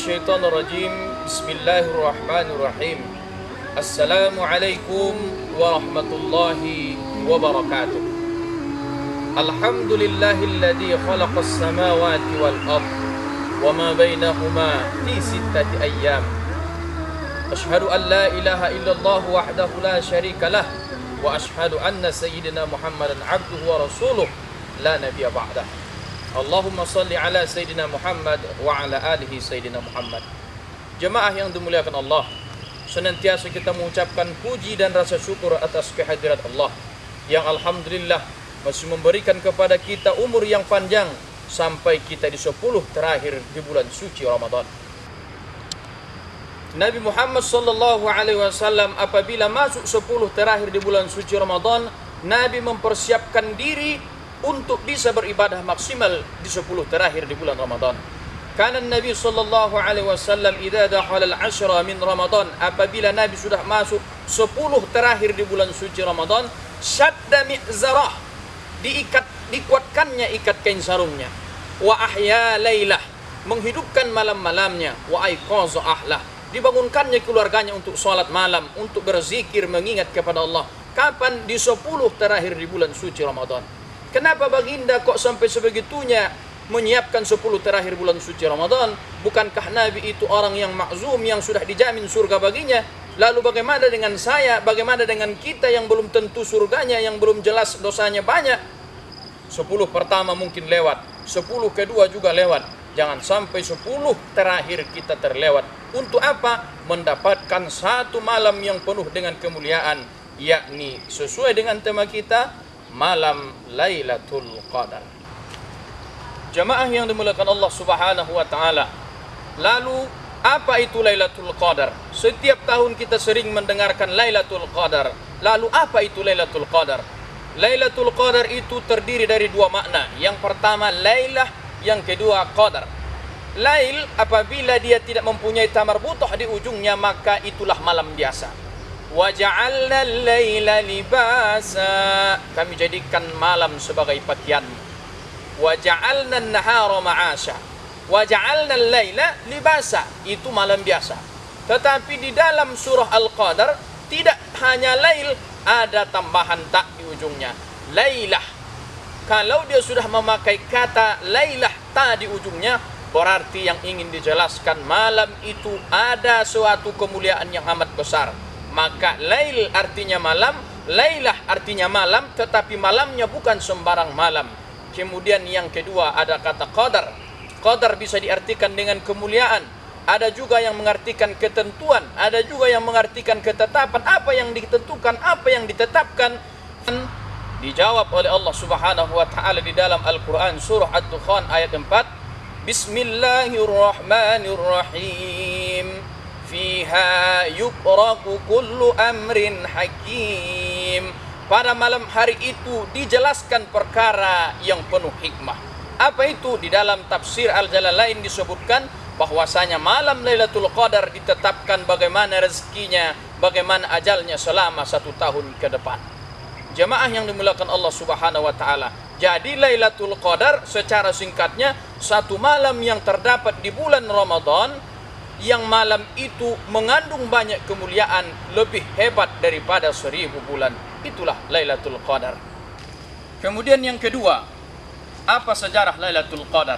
minasyaitonir rajim. Bismillahirrahmanirrahim. Assalamualaikum warahmatullahi wabarakatuh. Alhamdulillahilladzi khalaqas samawati wal ardh wa ma bainahuma fi sittati ayyam. Ashhadu an la ilaha illallah wahdahu la syarika lah wa ashhadu anna sayyidina Muhammadan abduhu wa rasuluh la nabiyya ba'dah. Allahumma salli ala sayyidina Muhammad wa ala alihi sayyidina Muhammad. Jemaah yang dimuliakan Allah, senantiasa kita mengucapkan puji dan rasa syukur atas kehadirat Allah yang alhamdulillah masih memberikan kepada kita umur yang panjang sampai kita di 10 terakhir di bulan suci Ramadan. Nabi Muhammad sallallahu alaihi wasallam apabila masuk 10 terakhir di bulan suci Ramadan, Nabi mempersiapkan diri untuk bisa beribadah maksimal di 10 terakhir di bulan Ramadan. Karena Nabi sallallahu alaihi wasallam idza dakhala al-ashra min Ramadan, apabila Nabi sudah masuk 10 terakhir di bulan suci Ramadan, syadda mi'zarah, dikuatkannya ikat kain sarungnya, wa ahya lailah, menghidupkan malam-malamnya, wa aiqaza ahlah, dibangunkannya keluarganya untuk salat malam, untuk berzikir mengingat kepada Allah. Kapan? Di 10 terakhir di bulan suci Ramadan. Kenapa baginda kok sampai sebegitunya menyiapkan 10 terakhir bulan suci Ramadan? Bukankah Nabi itu orang yang makzum, yang sudah dijamin surga baginya? Lalu bagaimana dengan saya? Bagaimana dengan kita yang belum tentu surganya, yang belum jelas dosanya banyak? 10 pertama mungkin lewat, 10 kedua juga lewat. Jangan sampai 10 terakhir kita terlewat. Untuk apa? Mendapatkan satu malam yang penuh dengan kemuliaan, yakni sesuai dengan tema kita, malam Lailatul Qadar. Jamaah yang dimuliakan Allah Subhanahu wa taala. Lalu apa itu Lailatul Qadar? Setiap tahun kita sering mendengarkan Lailatul Qadar. Lalu apa itu Lailatul Qadar? Lailatul Qadar itu terdiri dari dua makna. Yang pertama Lailah, yang kedua Qadar. Lail apabila dia tidak mempunyai tamarbutah di ujungnya, maka itulah malam biasa. Wa ja'alna al-laila libasa, kami jadikan malam sebagai pakaian. Wa ja'alna an-nahara ma'asha. Wa ja'alna al-laila libasa, itu malam biasa. Tetapi di dalam surah Al-Qadar tidak hanya lail, ada tambahan tak di ujungnya, lailah. Kalau dia sudah memakai kata lailah ta di ujungnya, berarti yang ingin dijelaskan malam itu ada suatu kemuliaan yang amat besar. Maka lail artinya malam, lailah artinya malam, tetapi malamnya bukan sembarang malam. Kemudian yang kedua ada kata qadar. Qadar bisa diartikan dengan kemuliaan. Ada juga yang mengartikan ketentuan, ada juga yang mengartikan ketetapan. Apa yang ditentukan, apa yang ditetapkan, dijawab oleh Allah Subhanahu wa taala di dalam Al-Qur'an surah Ad-Dukhan ayat 4. Bismillahirrahmanirrahim. Fiha yuqraku kullu amrin hakim. Pada malam hari itu dijelaskan perkara yang penuh hikmah. Apa itu? Di dalam tafsir Al-Jalalain disebutkan bahwasanya malam Lailatul Qadar ditetapkan bagaimana rezekinya, bagaimana ajalnya selama 1 tahun ke depan. Jemaah yang dimuliakan Allah Subhanahu wa taala. Jadi Lailatul Qadar secara singkatnya satu malam yang terdapat di bulan Ramadan, yang malam itu mengandung banyak kemuliaan, lebih hebat daripada 1000 bulan. Itulah Lailatul Qadar. Kemudian yang kedua, apa sejarah Lailatul Qadar?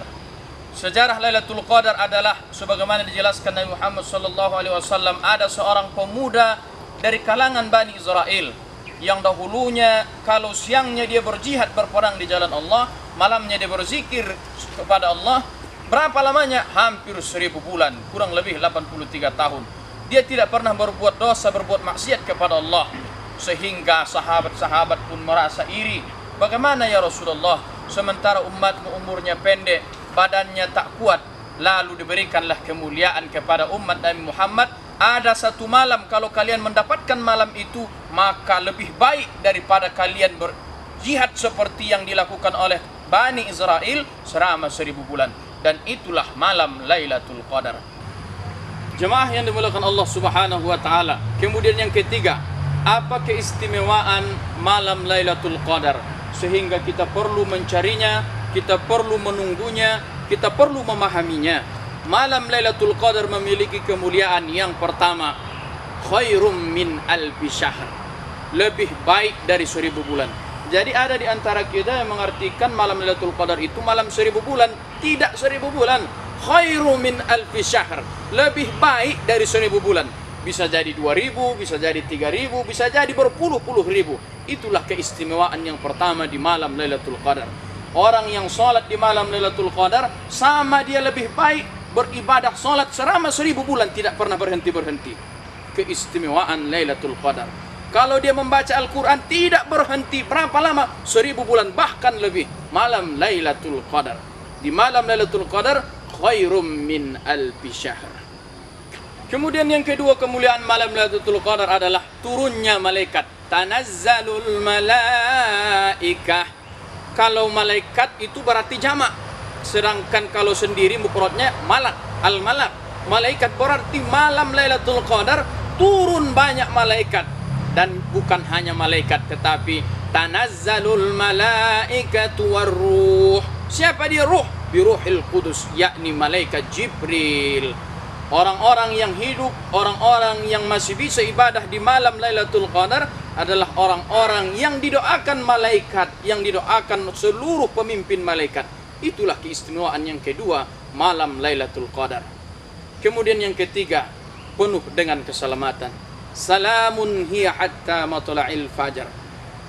Sejarah Lailatul Qadar adalah sebagaimana dijelaskan Nabi Muhammad sallallahu alaihi wasallam, ada seorang pemuda dari kalangan Bani Israel yang dahulunya kalau siangnya dia berjihad berperang di jalan Allah, malamnya dia berzikir kepada Allah. Berapa lamanya? Hampir 1000 bulan, kurang lebih 83 tahun. Dia tidak pernah berbuat dosa, berbuat maksiat kepada Allah, sehingga sahabat-sahabat pun merasa iri. Bagaimana ya Rasulullah, sementara umatmu umurnya pendek, badannya tak kuat, lalu diberikanlah kemuliaan kepada umat Nabi Muhammad. Ada satu malam, kalau kalian mendapatkan malam itu, maka lebih baik daripada kalian berjihad seperti yang dilakukan oleh Bani Israel selama 1000 bulan. Dan itulah malam Lailatul Qadar. Jemaah yang dimuliakan Allah Subhanahu wa taala. Kemudian yang ketiga, apa keistimewaan malam Lailatul Qadar sehingga kita perlu mencarinya, kita perlu menunggunya, kita perlu memahaminya. malam Lailatul Qadar memiliki kemuliaan yang pertama, khairum min alfi syahr, lebih baik dari 1000 bulan. Jadi ada di antara kita yang mengartikan malam Lailatul Qadar itu malam 1000 bulan. Tidak 1000 bulan. Khairum min alfi syahr, lebih baik dari 1000 bulan. Bisa jadi 2000, bisa jadi 3000, bisa jadi berpuluh-puluh ribu. Itulah keistimewaan yang pertama di malam Lailatul Qadar. Orang yang sholat di malam Lailatul Qadar, sama dia lebih baik beribadah sholat selama 1000 bulan tidak pernah berhenti-berhenti. Keistimewaan Lailatul Qadar. Kalau dia membaca Al-Quran tidak berhenti berapa lama? 1000 bulan bahkan lebih. Malam Lailatul Qadar. Di malam Lailatul Qadar khairum min alfi syahr. Kemudian yang kedua kemuliaan malam Lailatul Qadar adalah turunnya malaikat. Tanazzalul malaikah. Kalau malaikat itu berarti jamak. Sedangkan kalau sendiri mufradnya malak, al-malak. Malaikat berarti malam Lailatul Qadar turun banyak malaikat. Dan bukan hanya malaikat tetapi tanazzalul malaikatu warruh. Siapa dia ruh? Biruhil Qudus, yakni malaikat Jibril. Orang-orang yang hidup, orang-orang yang masih bisa ibadah di malam Lailatul Qadar adalah orang-orang yang didoakan malaikat, yang didoakan seluruh pemimpin malaikat. Itulah keistimewaan yang kedua, malam Lailatul Qadar. Kemudian yang ketiga, penuh dengan keselamatan. Salamun hiya hatta matla'il fajar.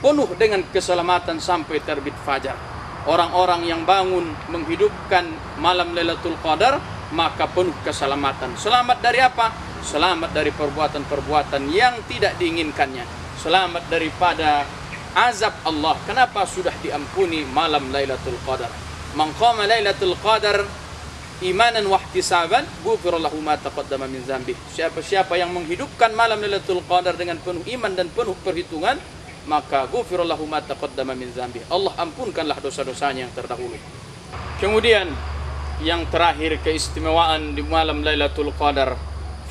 Penuh dengan keselamatan sampai terbit fajar. Orang-orang yang bangun menghidupkan malam Lailatul Qadar, maka penuh keselamatan. Selamat dari apa? Selamat dari perbuatan-perbuatan yang tidak diinginkannya. Selamat daripada azab Allah. Kenapa? Sudah diampuni malam Lailatul Qadar. Man qama Lailatul Qadar imanan wa ihtisaban ghufira lahu ma taqaddama min dzambi. Siapa-siapa yang menghidupkan malam Lailatul Qadar dengan penuh iman dan penuh perhitungan, maka ghufira lahu ma taqaddama min dzambi. Allah ampunkanlah dosa-dosanya yang terdahulu. Kemudian yang terakhir keistimewaan di malam Lailatul Qadar,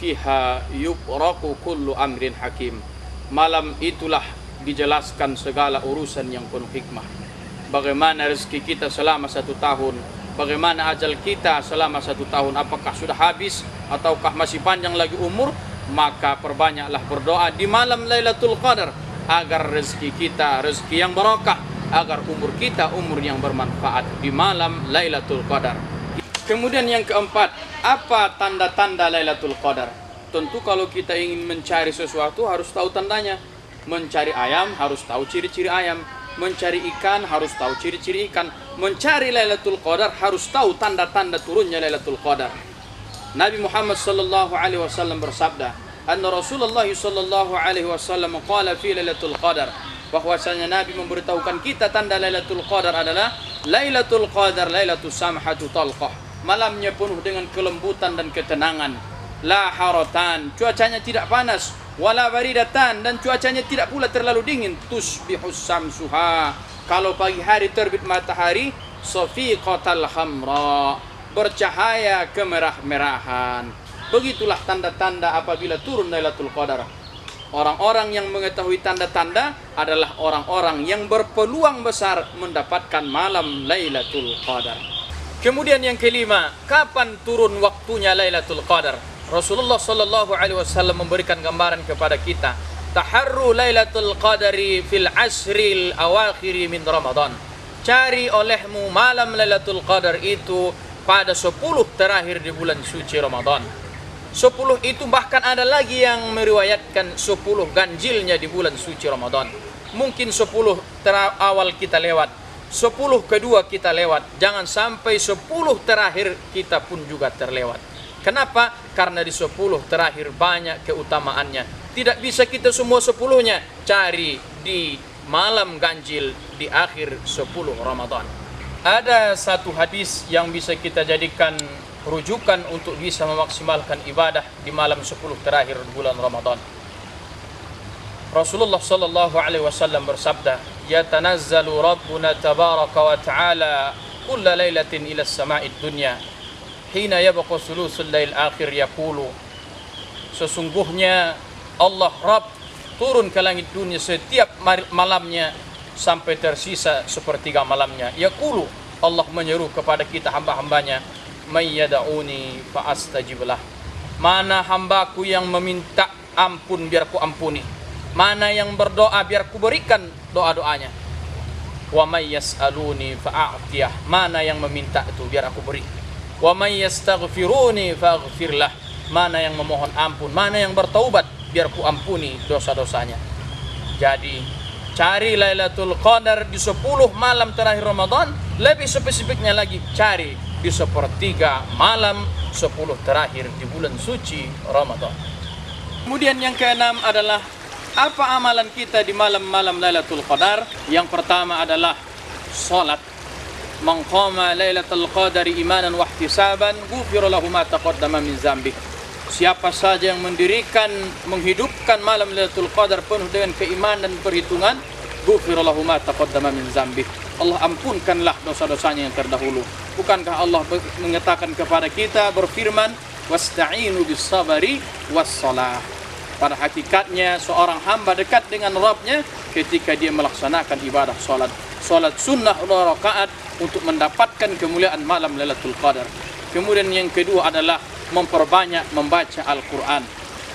fiha yubraqu kullu amrin hakim. Malam itulah dijelaskan segala urusan yang penuh hikmah. Bagaimana rezeki kita selama 1 tahun, bagaimana ajal kita selama 1 tahun, apakah sudah habis ataukah masih panjang lagi umur? Maka perbanyaklah berdoa di malam Lailatul Qadar agar rezeki kita rezeki yang barokah, agar umur kita umur yang bermanfaat di malam Lailatul Qadar. Kemudian yang keempat, apa tanda-tanda Lailatul Qadar? Tentu kalau kita ingin mencari sesuatu harus tahu tandanya. Mencari ayam harus tahu ciri-ciri ayam. Mencari ikan harus tahu ciri-ciri ikan. Mencari Lailatul Qadar harus tahu tanda-tanda turunnya Lailatul Qadar. Nabi Muhammad sallallahu alaihi wasallam bersabda, anna Rasulullah sallallahu alaihi wasallam qala fi Lailatul Qadar, bahwasanya Nabi memberitahukan kita tanda Lailatul Qadar adalah Lailatul Qadar lailatus samhatu talqah. Malamnya penuh dengan kelembutan dan ketenangan. La haratan, cuacanya tidak panas. Wala baridatan, dan cuacanya tidak pula terlalu dingin. Tusbihus samsuha, kalau pagi hari terbit matahari, safiqatal hamra, bercahaya kemerah-merahan. Begitulah tanda-tanda apabila turun Lailatul Qadar. Orang-orang yang mengetahui tanda-tanda adalah orang-orang yang berpeluang besar mendapatkan malam Lailatul Qadar. Kemudian yang kelima, kapan turun waktunya Lailatul Qadar? Rasulullah sallallahu alaihi wasallam memberikan gambaran kepada kita, taharru Lailatul Qadari fil asril awakhiri min Ramadan. Cari olehmu malam Lailatul Qadar itu pada 10 terakhir di bulan suci Ramadan. 10 itu bahkan ada lagi yang meriwayatkan 10 ganjilnya di bulan suci Ramadan. Mungkin 10 awal kita lewat, 10 kedua kita lewat, jangan sampai 10 terakhir kita pun juga terlewat. Kenapa? Karena di 10 terakhir banyak keutamaannya. Tidak bisa kita semua 10-nya cari di malam ganjil di akhir 10 Ramadan. Ada satu hadis yang bisa kita jadikan rujukan untuk bisa memaksimalkan ibadah di malam 10 terakhir bulan Ramadan. Rasulullah sallallahu alaihi wasallam bersabda, "Yatanazzalu Rabbuna tabaraka wa ta'ala kulla lailatin ila as-sama'id dunya. Hina yabqa sulusul lail akhir yaqulu." Sesungguhnya Allah Rabb turun ke langit dunia setiap malamnya sampai tersisa sepertiga malamnya. Yaqulu, Allah menyeru kepada kita hamba-hambanya, may yad'uni fa astajib lah. Mana hambaku yang meminta ampun biar ku ampuni. Mana yang berdoa biar ku berikan doa-doanya. Wa may yas'aluni fa a'tiyah. Mana yang meminta itu biar aku beri. Wa may yastaghfiruni fa aghfir lah. Mana yang memohon ampun, mana yang bertaubat biar ku ampuni dosa-dosanya. Jadi cari Lailatul Qadar di 10 malam terakhir Ramadan. Lebih spesifiknya lagi, cari di 1/3 malam 10 terakhir di bulan suci Ramadan. Kemudian yang keenam adalah apa amalan kita di malam-malam Lailatul Qadar. Yang pertama adalah salat. Man qama Lailatul Qadari imanan wa ihtisaban ghufira lahu ma taqaddama min dzambi. Siapa saja yang mendirikan, menghidupkan malam Lailatul Qadar penuh dengan keimanan dan perhitungan, ghufira lahu ma taqaddama min dzambi. Allah ampunkanlah dosa-dosanya yang terdahulu. Bukankah Allah mengatakan kepada kita, berfirman, wasta'inu bis sabari was shalah. Pada hakikatnya seorang hamba dekat dengan Rabbnya ketika dia melaksanakan ibadah salat. Salat sunnah 2 rakaat untuk mendapatkan kemuliaan malam Lailatul Qadar. Kemudian yang kedua adalah memperbanyak membaca Al-Quran.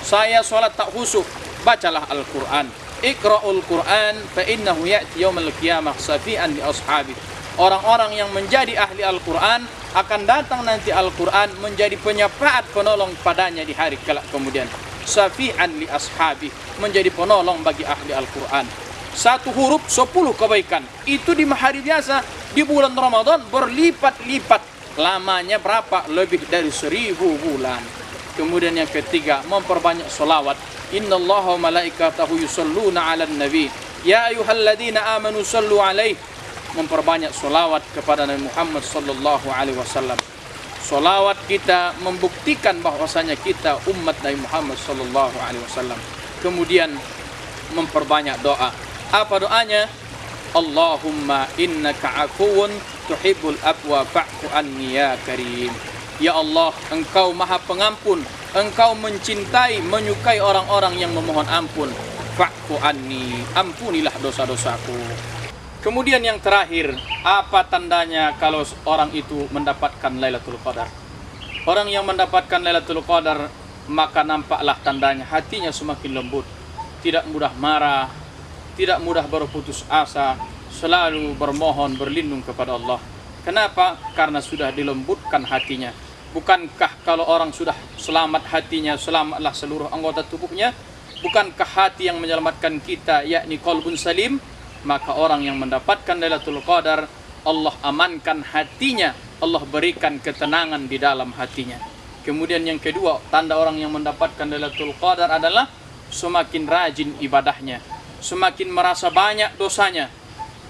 Saya salat tak khusyuk, bacalah Al-Quran. Iqra'ul Quran fa innahu ya'ti yaumal qiyamah safi'an li ashabi. Orang-orang yang menjadi ahli Al-Quran akan datang nanti Al-Quran menjadi penyafaat penolong padanya di hari kelak kemudian. Safi'an li ashabi, menjadi penolong bagi ahli Al-Quran. Satu huruf 10 kebaikan. Itu di hari biasa, di bulan Ramadan berlipat-lipat. Lamanya berapa? Lebih dari 1000 bulan. Kemudian yang ketiga, memperbanyak salawat. Innallaha wa malaikatahu yusalluna 'alan nabi. Ya ayyuhalladzina amanu sallu 'alaihi. Memperbanyak salawat kepada Nabi Muhammad sallallahu alaihi wasallam. Salawat kita membuktikan bahwasanya kita umat Nabi Muhammad sallallahu alaihi wasallam. Kemudian memperbanyak doa. Apa doanya? Allahumma innaka afuwun tuhibbul afwa fa'fu anni ya karim. Ya Allah, Engkau Maha Pengampun, Engkau mencintai, menyukai orang-orang yang memohon ampun. Fa'fu anni, ampunilah dosa-dosaku. Kemudian yang terakhir, apa tandanya kalau orang itu mendapatkan Lailatul Qadar? Orang yang mendapatkan Lailatul Qadar, maka nampaklah tandanya hatinya semakin lembut, tidak mudah marah, tidak mudah berputus asa, selalu bermohon berlindung kepada Allah. Kenapa? Karena sudah dilembutkan hatinya. Bukankah kalau orang sudah selamat hatinya, selamatlah seluruh anggota tubuhnya? Bukankah hati yang menyelamatkan kita, yakni qalbun salim? Maka orang yang mendapatkan Lailatul Qadar, Allah amankan hatinya, Allah berikan ketenangan di dalam hatinya. Kemudian yang kedua, tanda orang yang mendapatkan Lailatul Qadar adalah semakin rajin ibadahnya, semakin merasa banyak dosanya,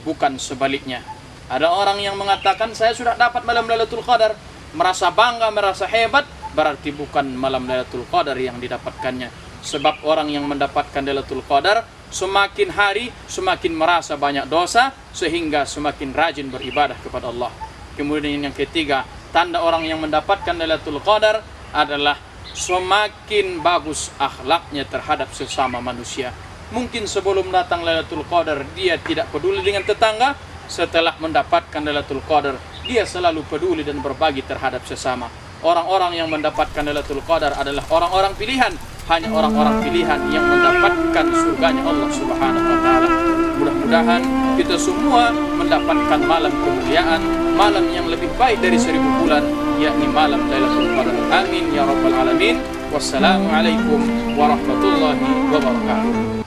bukan sebaliknya. Ada orang yang mengatakan, saya sudah dapat malam Lailatul Qadar, merasa bangga, merasa hebat, berarti bukan malam Lailatul Qadar yang didapatkannya. Sebab orang yang mendapatkan Lailatul Qadar semakin hari semakin merasa banyak dosa, sehingga semakin rajin beribadah kepada Allah. Kemudian yang ketiga, tanda orang yang mendapatkan Lailatul Qadar adalah semakin bagus akhlaknya terhadap sesama manusia. Mungkin sebelum datang Lailatul Qadar dia tidak peduli dengan tetangga, setelah mendapatkan Lailatul Qadar dia selalu peduli dan berbagi terhadap sesama. Orang-orang yang mendapatkan Lailatul Qadar adalah orang-orang pilihan, hanya orang-orang pilihan yang mendapatkan surganya Allah Subhanahu wa taala. Mudah-mudahan kita semua mendapatkan malam kemuliaan, malam yang lebih baik dari 1000 bulan, yakni malam Lailatul Qadar. Amin ya rabbal alamin. Wassalamualaikum warahmatullahi wabarakatuh.